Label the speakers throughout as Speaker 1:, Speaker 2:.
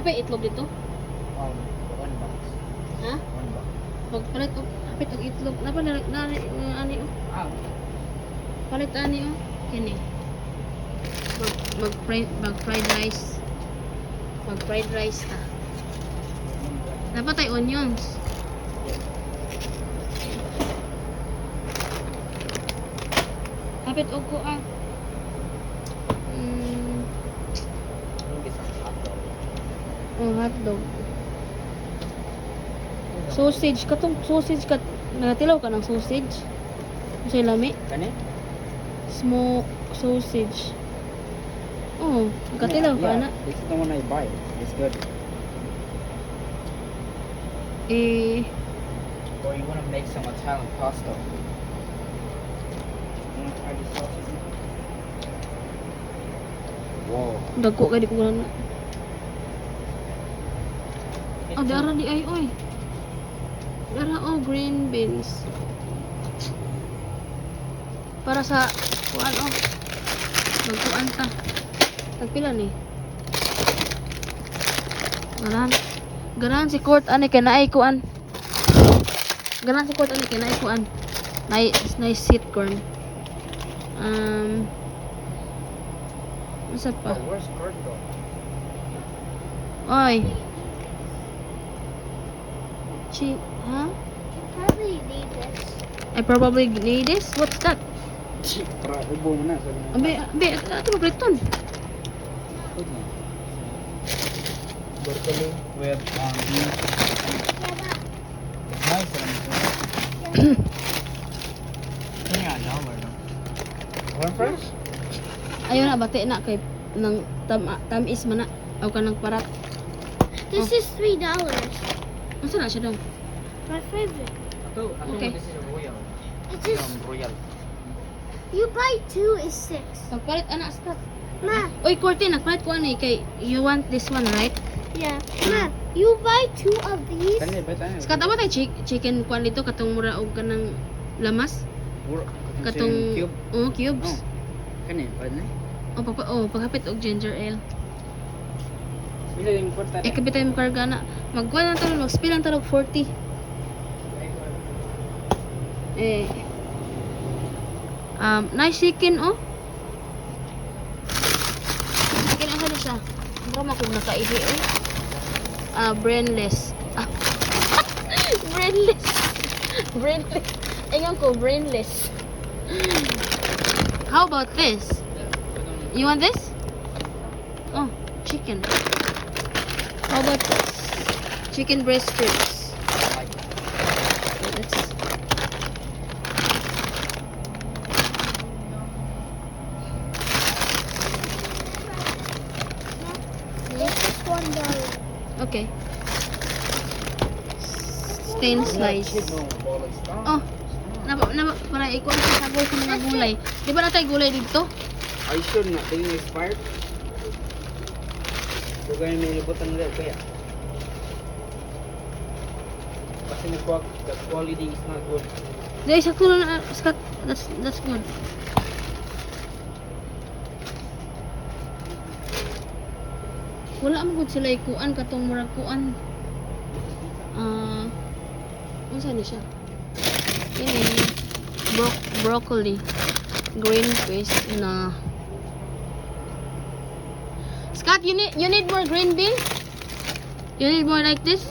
Speaker 1: Napay itlog dito?
Speaker 2: One box.
Speaker 1: Ha?
Speaker 2: One box.
Speaker 1: Pagpalit og kapit og itlog. Napa na ani oh.
Speaker 2: Ah,
Speaker 1: Palit ani oh. Kini. Mag fried rice. Mag fried rice ta. Dapat tay onions. Kapit og ko ah. Oh, hotdog. Sausage, katong sausage kat nagatilaw ka ng sausage. Sa lami,
Speaker 2: kani?
Speaker 1: smoke sausage. Oh, nagatilaw ka na.
Speaker 2: This is the one I buy. It's good. Or you want to make some Italian pasta. You want to try this sausage? Whoa.
Speaker 1: Dagko ka di ko na. Oh, dara di ay oy. Dara oh, green beans. Para sa kuan oh. Magkuan ta. Tagpila ni. Ganahan si Court ani kay naay kuan. Ganahan si Court ani kay naay kuan. Nice sweet corn. Isa pa.
Speaker 2: Oh, where's Kurt though?
Speaker 1: Oy. Huh?
Speaker 3: Probably need this.
Speaker 1: I probably need this. What's that?
Speaker 2: Para ubo mo na.
Speaker 1: Abe, ato mo Briton.
Speaker 2: Good na. Broccoli with beans. Nice. Kaya na, wala. One fresh?
Speaker 1: Ayaw na bati na kay nang tamis man na aw ka nang parat.
Speaker 3: This is $3.
Speaker 1: Unsa na siya daw?
Speaker 3: My favorite.
Speaker 1: Okay.
Speaker 2: This is a royal.
Speaker 3: It's just
Speaker 2: Royal.
Speaker 3: you buy 2 is 6.
Speaker 1: Pagpalit ana stop.
Speaker 3: Ma,
Speaker 1: Oy, Corty, nagpalit ko ani kay you want this one, right?
Speaker 3: yeah. Ma, you buy 2 of these.
Speaker 2: Kani ba tayo?
Speaker 1: Sa katawa tay chicken kuan dito katong mura og kanang lamas, katong
Speaker 2: cube.
Speaker 1: cubes.
Speaker 2: Kani ba na?
Speaker 1: Pagkapit og ginger ale.
Speaker 2: Bila yung importa.
Speaker 1: Kapit tayo makarga na. Magkuha na tayo, mag-spill lang tayo 40. Nice chicken, oh. Chicken, ang ano siya? Drama kung nakaihi, eh. Brainless. Brainless. Brainless. Ayun ko, brainless. How about this? You want this? Oh, chicken. How about this? Chicken breast strips.
Speaker 3: This is $1.
Speaker 1: Okay. Thin slice. Oh, para ikuha sa sabor sa mga gulay. Di ba natay gulay dito?
Speaker 2: Are you sure na? Tingin na expired? Huwag kayo may libutan nila kaya. Kasi the quality is not good.
Speaker 1: Dahil sakto na Scott. That's good. Wala mo gud sila ikuan katong murag kuan. Unsa ni siya? Ini broccoli, green paste na. Scott, you need more green beans? You need more like this?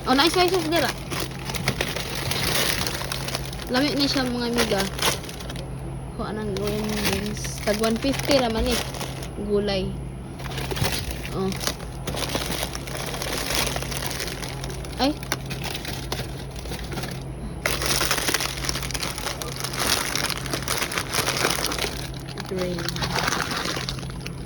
Speaker 1: Oh, nice slices dira. Lami ni siya mga amiga. Kuha ng green beans. Tag 150 raman ni gulay. Oh. Ay. Green.